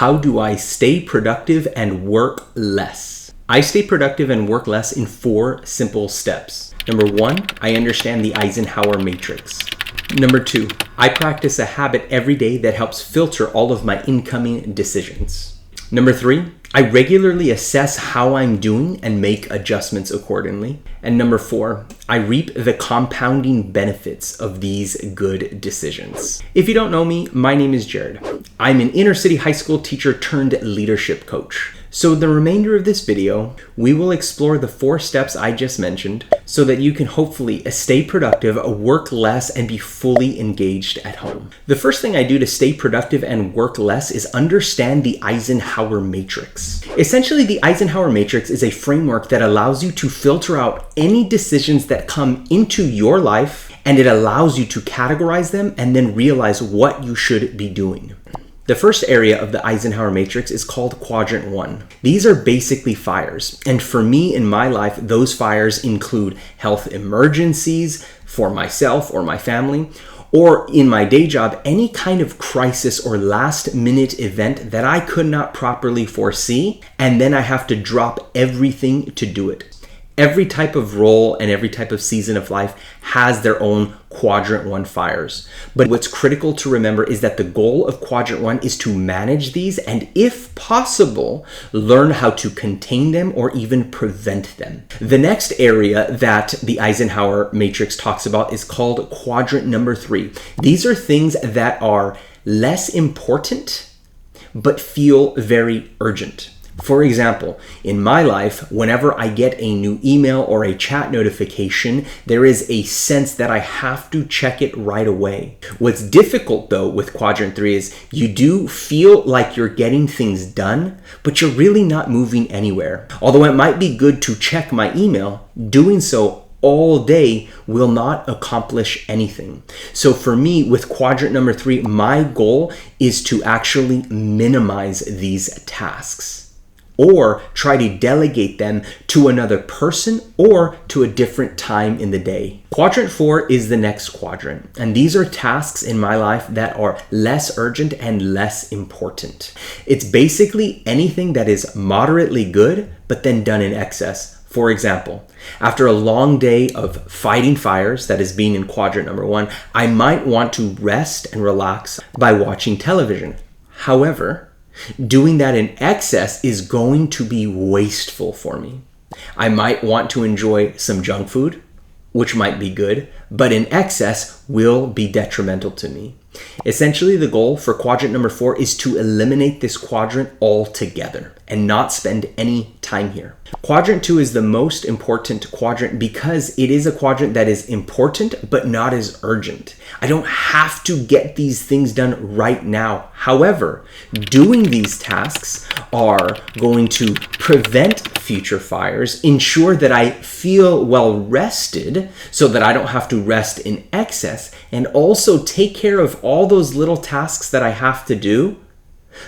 How do I stay productive and work less? I stay productive and work less in 4 simple steps. Number 1, I understand the Eisenhower Matrix. Number 2, I practice a habit every day that helps filter all of my incoming decisions. Number 3, I regularly assess how I'm doing and make adjustments accordingly. And number 4, I reap the compounding benefits of these good decisions. If you don't know me, my name is Jared. I'm an inner city high school teacher turned leadership coach. So the remainder of this video, we will explore the 4 steps I just mentioned so that you can hopefully stay productive, work less, and be fully engaged at home. The first thing I do to stay productive and work less is understand the Eisenhower Matrix. Essentially, the Eisenhower Matrix is a framework that allows you to filter out any decisions that come into your life, and it allows you to categorize them and then realize what you should be doing. The first area of the Eisenhower Matrix is called Quadrant 1. These are basically fires, and for me in my life, those fires include health emergencies for myself or my family, or in my day job, any kind of crisis or last-minute event that I could not properly foresee, and then I have to drop everything to do it. Every type of role and every type of season of life has their own Quadrant 1 fires. But what's critical to remember is that the goal of Quadrant 1 is to manage these and, if possible, learn how to contain them or even prevent them. The next area that the Eisenhower Matrix talks about is called Quadrant number 3. These are things that are less important but feel very urgent. For example, in my life, whenever I get a new email or a chat notification, there is a sense that I have to check it right away. What's difficult though with Quadrant 3 is you do feel like you're getting things done, but you're really not moving anywhere. Although it might be good to check my email, doing so all day will not accomplish anything. So for me, with Quadrant number 3, my goal is to actually minimize these tasks, or try to delegate them to another person or to a different time in the day. Quadrant 4 is the next quadrant, and these are tasks in my life that are less urgent and less important. It's basically anything that is moderately good, but then done in excess. For example, after a long day of fighting fires, that is being in Quadrant number 1, I might want to rest and relax by watching television. However, doing that in excess is going to be wasteful for me. I might want to enjoy some junk food, which might be good, but in excess will be detrimental to me. Essentially, the goal for Quadrant number 4 is to eliminate this quadrant altogether and not spend any time here. Quadrant 2 is the most important quadrant because it is a quadrant that is important but not as urgent. I don't have to get these things done right now. However, doing these tasks are going to prevent future fires, ensure that I feel well rested so that I don't have to rest in excess, and also take care of all those little tasks that I have to do,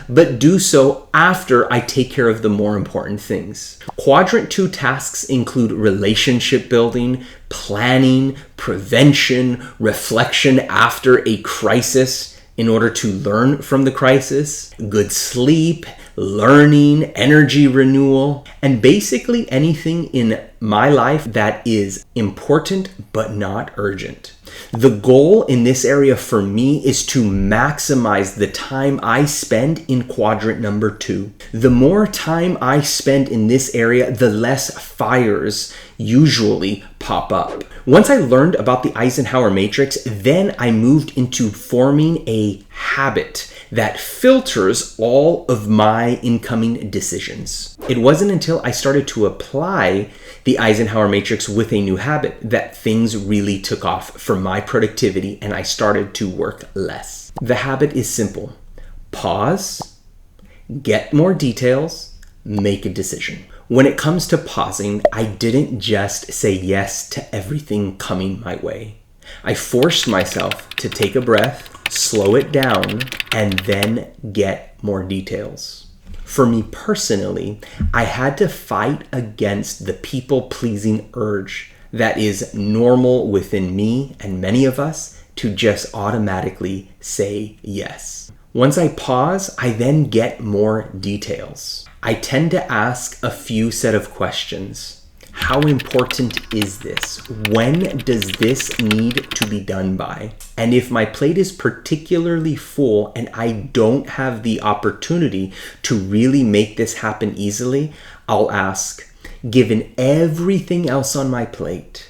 but do so after I take care of the more important things. Quadrant 2 tasks include relationship building, planning, prevention, reflection after a crisis in order to learn from the crisis, good sleep, learning, energy renewal, and basically anything in my life that is important but not urgent. The goal in this area for me is to maximize the time I spend in Quadrant number 2. The more time I spend in this area, the less fires usually pop up. Once I learned about the Eisenhower Matrix, then I moved into forming a habit that filters all of my incoming decisions. It wasn't until I started to apply the Eisenhower Matrix with a new habit that things really took off for my productivity and I started to work less. The habit is simple. Pause, get more details, make a decision. When it comes to pausing, I didn't just say yes to everything coming my way. I forced myself to take a breath, slow it down, and then get more details. For me personally, I had to fight against the people-pleasing urge that is normal within me and many of us to just automatically say yes. Once I pause, I then get more details. I tend to ask a few set of questions. How important is this? When does this need to be done by? And if my plate is particularly full and I don't have the opportunity to really make this happen easily, I'll ask, given everything else on my plate,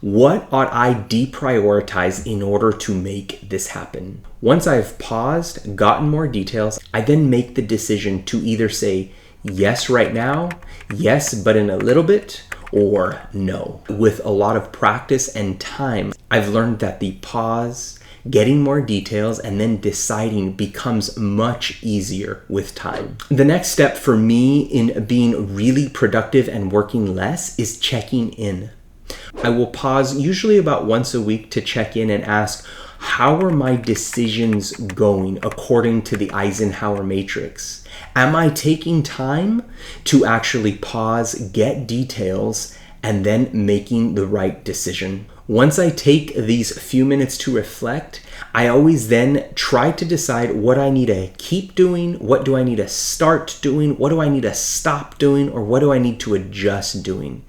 what ought I deprioritize in order to make this happen? Once I've paused, gotten more details, I then make the decision to either say yes right now, yes but in a little bit, or no. With a lot of practice and time, I've learned that the pause, getting more details, and then deciding becomes much easier with time. The next step for me in being really productive and working less is checking in. I will pause usually about once a week to check in and ask, how are my decisions going according to the Eisenhower Matrix? Am I taking time to actually pause, get details, and then making the right decision? Once I take these few minutes to reflect, I always then try to decide what I need to keep doing, what do I need to start doing, what do I need to stop doing, or what do I need to adjust doing.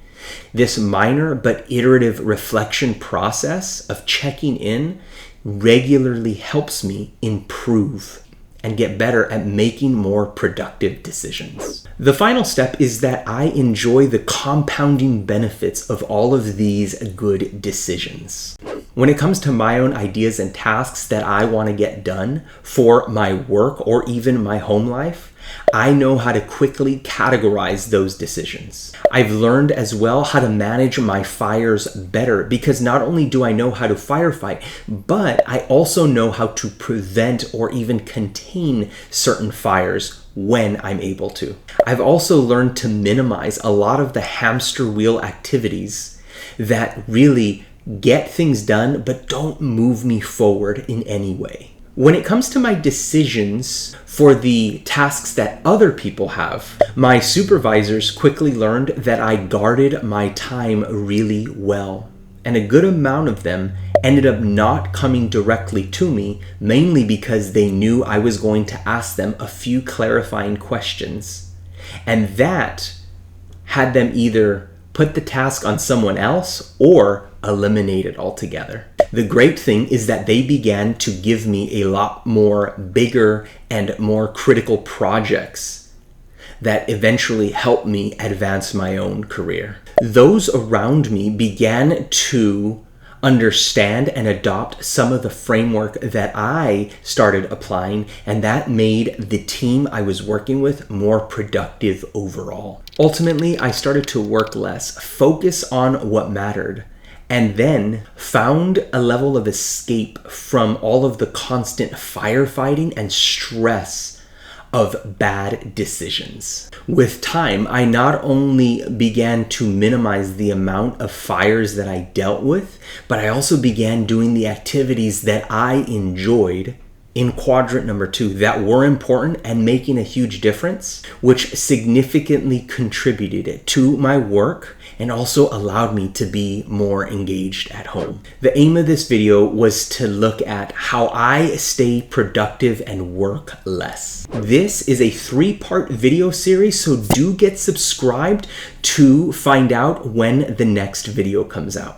This minor but iterative reflection process of checking in regularly helps me improve and get better at making more productive decisions. The final step is that I enjoy the compounding benefits of all of these good decisions. When it comes to my own ideas and tasks that I want to get done for my work or even my home life, I know how to quickly categorize those decisions. I've learned as well how to manage my fires better because not only do I know how to firefight, but I also know how to prevent or even contain certain fires when I'm able to. I've also learned to minimize a lot of the hamster wheel activities that really get things done but don't move me forward in any way. When it comes to my decisions for the tasks that other people have, my supervisors quickly learned that I guarded my time really well. And a good amount of them ended up not coming directly to me, mainly because they knew I was going to ask them a few clarifying questions. And that had them either put the task on someone else or eliminate it altogether. The great thing is that they began to give me a lot more bigger and more critical projects that eventually helped me advance my own career. Those around me began to understand and adopt some of the framework that I started applying, and that made the team I was working with more productive overall. Ultimately, I started to work less, focus on what mattered, and then found a level of escape from all of the constant firefighting and stress of bad decisions. With time, I not only began to minimize the amount of fires that I dealt with, but I also began doing the activities that I enjoyed in quadrant number 2 that were important and making a huge difference, which significantly contributed to my work and also allowed me to be more engaged at home. The aim of this video was to look at how I stay productive and work less. This is a 3-part video series, so do get subscribed to find out when the next video comes out.